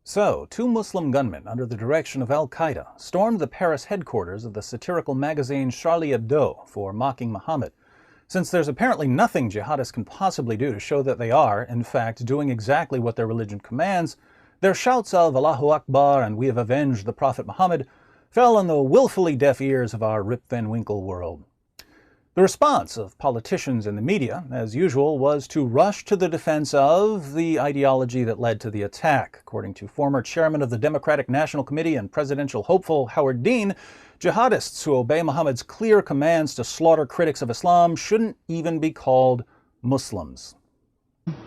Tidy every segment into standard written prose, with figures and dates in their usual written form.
So, two Muslim gunmen under the direction of al-Qaeda stormed the Paris headquarters of the satirical magazine Charlie Hebdo for mocking Muhammad. Since there's apparently nothing jihadists can possibly do to show that they are, in fact, doing exactly what their religion commands, their shouts of Allahu Akbar and we have avenged the Prophet Muhammad fell on the willfully deaf ears of our Rip Van Winkle world. The response of politicians and the media, as usual, was to rush to the defense of the ideology that led to the attack. According to former chairman of the Democratic National Committee and presidential hopeful Howard Dean, jihadists who obey Muhammad's clear commands to slaughter critics of Islam shouldn't even be called Muslims.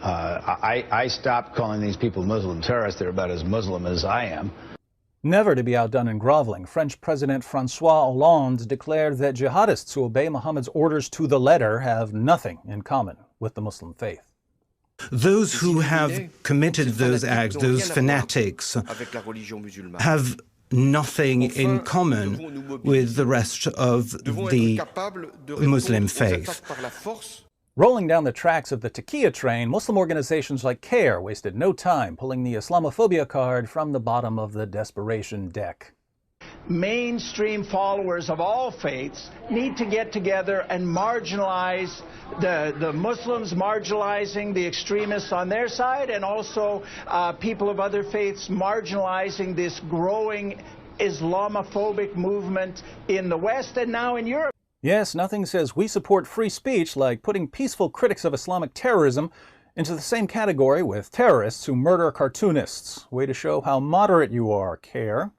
I stopped calling these people Muslim terrorists. They're about as Muslim as I am. Never to be outdone in groveling, French President François Hollande declared that jihadists who obey Muhammad's orders to the letter have nothing in common with the Muslim faith. Those who have committed those acts, those fanatics, have nothing in common with the rest of the Muslim faith. Rolling down the tracks of the Taqiyya train, Muslim organizations like CARE wasted no time pulling the Islamophobia card from the bottom of the desperation deck. Mainstream followers of all faiths need to get together and marginalize the Muslims, marginalizing the extremists on their side, and also people of other faiths marginalizing this growing Islamophobic movement in the West and now in Europe. Yes, nothing says we support free speech like putting peaceful critics of Islamic terrorism into the same category with terrorists who murder cartoonists. Way to show how moderate you are, CARE.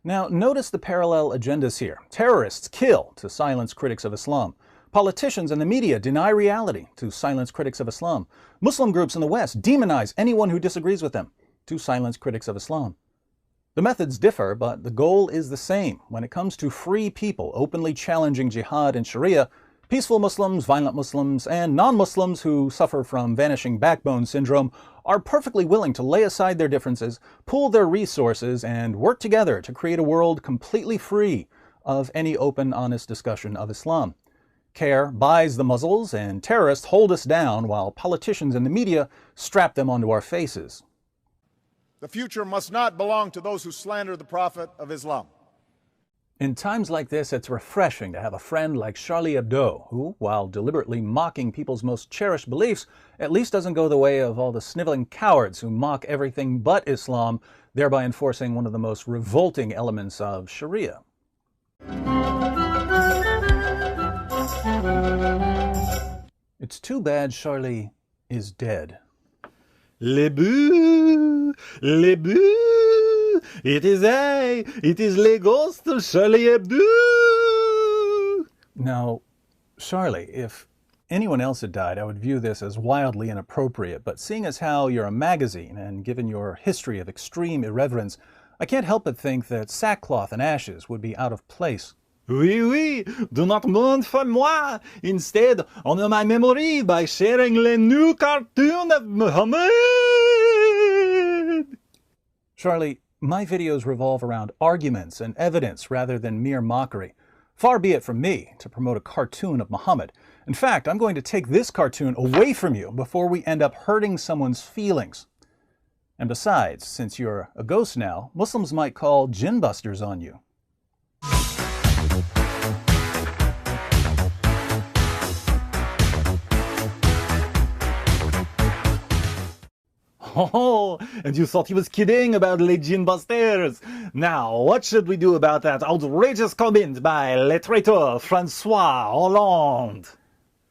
Now, notice the parallel agendas here. Terrorists kill to silence critics of Islam. Politicians and the media deny reality to silence critics of Islam. Muslim groups in the West demonize anyone who disagrees with them to silence critics of Islam. The methods differ, but the goal is the same. When it comes to free people openly challenging jihad and Sharia, peaceful Muslims, violent Muslims, and non-Muslims who suffer from vanishing backbone syndrome are perfectly willing to lay aside their differences, pool their resources, and work together to create a world completely free of any open, honest discussion of Islam. CARE buys the muzzles, and terrorists hold us down while politicians and the media strap them onto our faces. The future must not belong to those who slander the Prophet of Islam. In times like this, it's refreshing to have a friend like Charlie Hebdo, who, while deliberately mocking people's most cherished beliefs, at least doesn't go the way of all the sniveling cowards who mock everything but Islam, thereby enforcing one of the most revolting elements of Sharia. It's too bad Charlie is dead. Les boo! Les boo! It is I! It is le ghost of Charlie Hebdo! Now, Charlie, if anyone else had died, I would view this as wildly inappropriate, but seeing as how you're a magazine, and given your history of extreme irreverence, I can't help but think that sackcloth and ashes would be out of place. Oui, oui, do not mourn for moi. Instead, honor my memory by sharing the new cartoon of Muhammad. Charlie, my videos revolve around arguments and evidence rather than mere mockery. Far be it from me to promote a cartoon of Muhammad. In fact, I'm going to take this cartoon away from you before we end up hurting someone's feelings. And besides, since you're a ghost now, Muslims might call jinn busters on you. Oh, and you thought he was kidding about les jinn busters. Now, what should we do about that outrageous comment by le traitor François Hollande?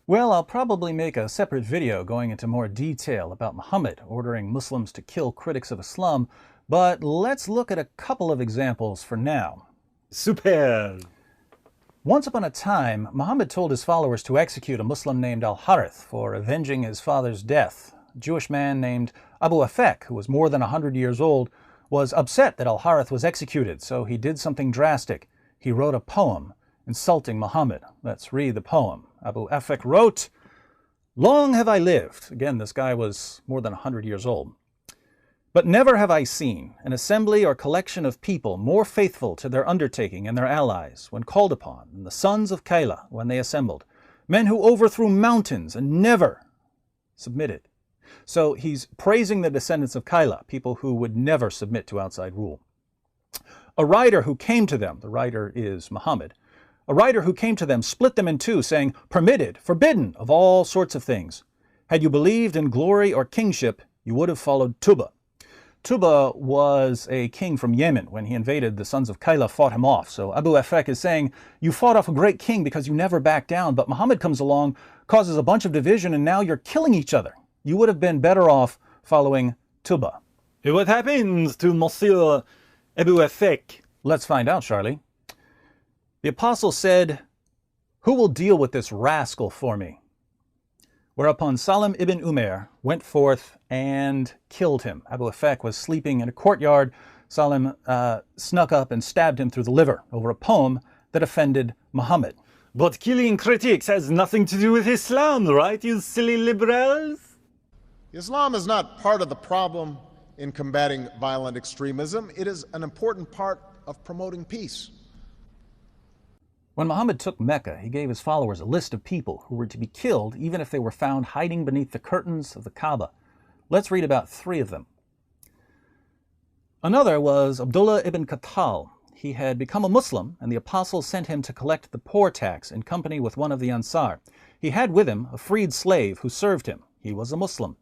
Well, I'll probably make a separate video going into more detail about Muhammad ordering Muslims to kill critics of Islam, but let's look at a couple of examples for now. Super! Once upon a time, Muhammad told his followers to execute a Muslim named Al-Harith for avenging his father's death. A Jewish man named Abu Afek, who was more than 100 years old, was upset that Al-Harith was executed, so he did something drastic. He wrote a poem insulting Muhammad. Let's read the poem. Abu Afek wrote, "Long have I lived." Again, this guy was more than 100 years old. "But never have I seen an assembly or collection of people more faithful to their undertaking and their allies when called upon than the sons of Kayla when they assembled, men who overthrew mountains and never submitted, So he's praising the descendants of Kaila, people who would never submit to outside rule. A rider who came to them, the rider is Muhammad, a rider who came to them split them in two, saying, permitted, forbidden, of all sorts of things. Had you believed in glory or kingship, you would have followed Tuba. Tuba was a king from Yemen. When he invaded, the sons of Kaila fought him off. So Abu Afek is saying, you fought off a great king because you never backed down, but Muhammad comes along, causes a bunch of division, and now you're killing each other. You would have been better off following Tuba. What happens to Monsieur Abu Afek? Let's find out, Charlie. The apostle said, who will deal with this rascal for me? Whereupon Salim ibn Umair went forth and killed him. Abu Afek was sleeping in a courtyard. Salim snuck up and stabbed him through the liver over a poem that offended Muhammad. But killing critics has nothing to do with Islam, right, you silly liberals? Islam is not part of the problem in combating violent extremism. It is an important part of promoting peace. When Muhammad took Mecca, he gave his followers a list of people who were to be killed even if they were found hiding beneath the curtains of the Kaaba. Let's read about 3 of them. Another was Abdullah ibn Khattal. He had become a Muslim, and the apostle sent him to collect the poor tax in company with one of the Ansar. He had with him a freed slave who served him. He was a Muslim.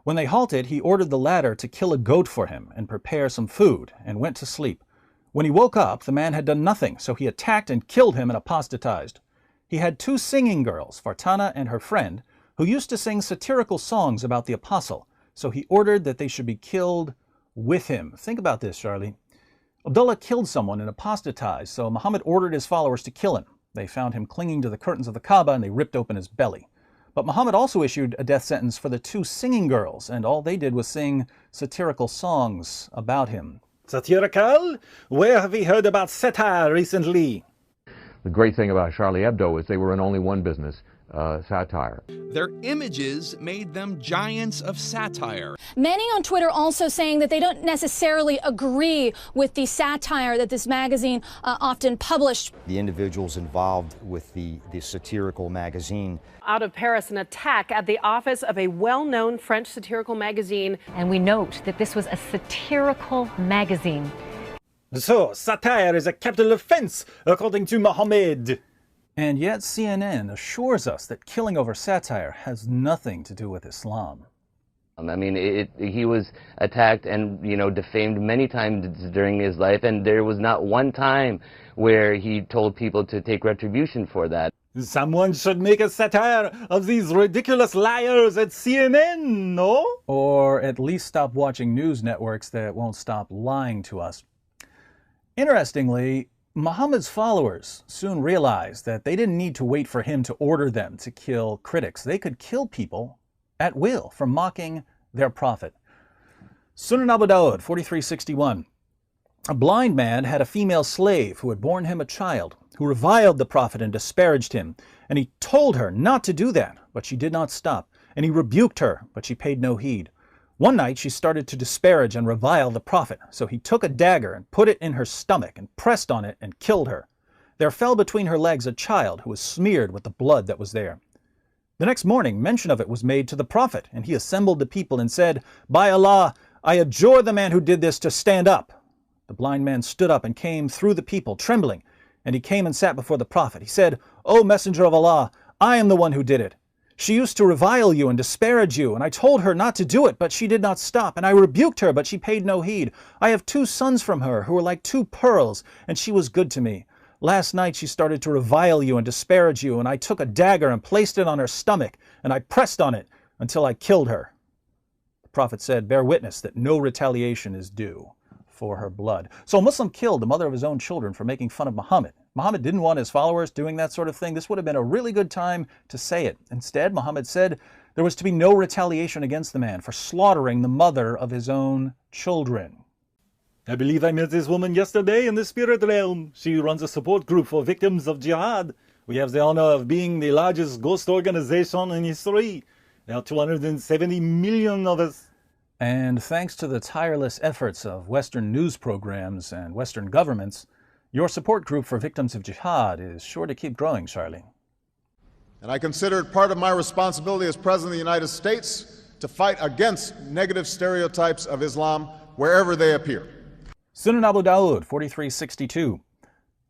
When they halted, he ordered the latter to kill a goat for him and prepare some food, and went to sleep. When he woke up, the man had done nothing, so he attacked and killed him and apostatized. He had 2 singing girls, Fartana and her friend, who used to sing satirical songs about the apostle, so he ordered that they should be killed with him. Think about this, Charlie. Abdullah killed someone and apostatized, so Muhammad ordered his followers to kill him. They found him clinging to the curtains of the Kaaba, and they ripped open his belly. But Muhammad also issued a death sentence for the 2 singing girls, and all they did was sing satirical songs about him. Satirical? Where have we heard about satire recently? The great thing about Charlie Hebdo is they were in only one business, satire. Their images made them giants of satire. Many on Twitter also saying that they don't necessarily agree with the satire that this magazine often published. The individuals involved with the satirical magazine. Out of Paris, an attack at the office of a well-known French satirical magazine. And we note that this was a satirical magazine. So, satire is a capital offense, according to Muhammad. And yet CNN assures us that killing over satire has nothing to do with Islam. I mean, he was attacked and, defamed many times during his life, and there was not one time where he told people to take retribution for that. Someone should make a satire of these ridiculous liars at CNN, no? Or at least stop watching news networks that won't stop lying to us. Interestingly, Muhammad's followers soon realized that they didn't need to wait for him to order them to kill critics. They could kill people at will for mocking their prophet. Sunan Abu Dawud, 4361. A blind man had a female slave who had borne him a child, who reviled the prophet and disparaged him. And he told her not to do that, but she did not stop. And he rebuked her, but she paid no heed. One night she started to disparage and revile the prophet, so he took a dagger and put it in her stomach and pressed on it and killed her. There fell between her legs a child who was smeared with the blood that was there. The next morning mention of it was made to the prophet, and he assembled the people and said, "By Allah, I adjure the man who did this to stand up." The blind man stood up and came through the people, trembling, and he came and sat before the prophet. He said, "O Messenger of Allah, I am the one who did it. She used to revile you and disparage you, and I told her not to do it, but she did not stop. And I rebuked her, but she paid no heed. I have 2 sons from her who were like 2 pearls, and she was good to me. Last night she started to revile you and disparage you, and I took a dagger and placed it on her stomach, and I pressed on it until I killed her." The prophet said, "Bear witness that no retaliation is due for her blood." So a Muslim killed the mother of his own children for making fun of Muhammad. Muhammad didn't want his followers doing that sort of thing. This would have been a really good time to say it. Instead, Muhammad said there was to be no retaliation against the man for slaughtering the mother of his own children. I believe I met this woman yesterday in the spirit realm. She runs a support group for victims of jihad. We have the honor of being the largest ghost organization in history. There are 270 million of us. And thanks to the tireless efforts of Western news programs and Western governments, your support group for victims of jihad is sure to keep growing, Charlie. And I consider it part of my responsibility as President of the United States to fight against negative stereotypes of Islam wherever they appear. Sunan Abu Dawud, 4362.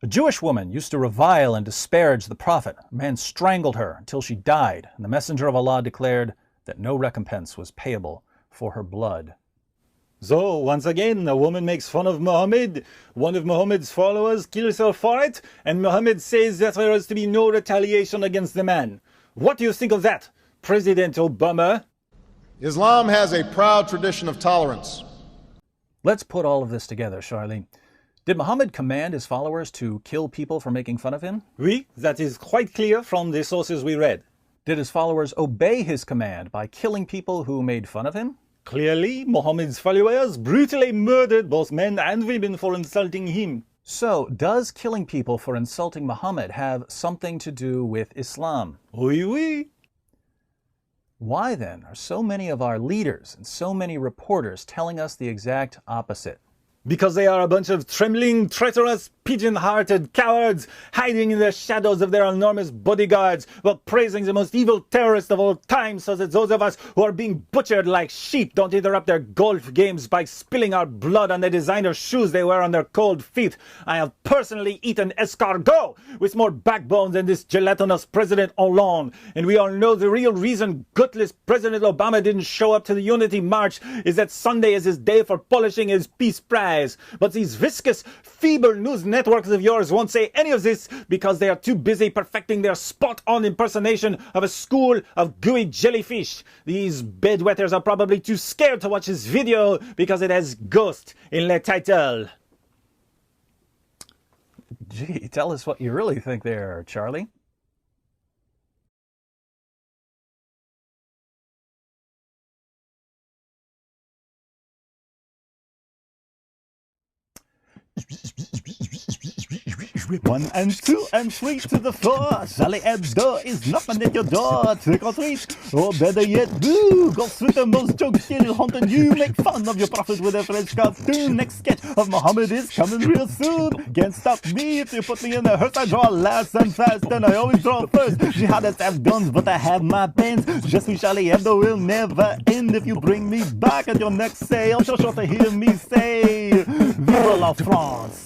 A Jewish woman used to revile and disparage the Prophet. A man strangled her until she died, and the Messenger of Allah declared that no recompense was payable for her blood. So, once again, a woman makes fun of Muhammad, one of Muhammad's followers kills her for it, and Muhammad says that there is to be no retaliation against the man. What do you think of that, President Obama? Islam has a proud tradition of tolerance. Let's put all of this together, Charlie. Did Muhammad command his followers to kill people for making fun of him? Oui, that is quite clear from the sources we read. Did his followers obey his command by killing people who made fun of him? Clearly, Muhammad's followers brutally murdered both men and women for insulting him. So, does killing people for insulting Muhammad have something to do with Islam? Oui, oui. Why then are so many of our leaders and so many reporters telling us the exact opposite? Because they are a bunch of trembling, traitorous, pigeon-hearted cowards hiding in the shadows of their enormous bodyguards while praising the most evil terrorist of all time, so that those of us who are being butchered like sheep don't interrupt their golf games by spilling our blood on the designer shoes they wear on their cold feet. I have personally eaten escargot with more backbone than this gelatinous President Hollande, and we all know the real reason gutless President Obama didn't show up to the Unity March is that Sunday is his day for polishing his peace prize. But these viscous, feeble news networks of yours won't say any of this because they are too busy perfecting their spot-on impersonation of a school of gooey jellyfish. These bedwetters are probably too scared to watch this video because it has ghost in the title. Gee, tell us what you really think there, Charlie. One and two and three to the four. Charlie Hebdo is knocking at your door. Trick or treat, or better yet, boo. Go through the most joke kill haunting you. Make fun of your prophet with a French cartoon. Next sketch of Muhammad is coming real soon. Can't stop me if you put me in the hearse. I draw last and fast, and I always draw first. Jihadists have guns, but I have my pens. Just me, Charlie Hebdo will never end. If you bring me back at your next sale, you're sure to hear me say, Vive la France.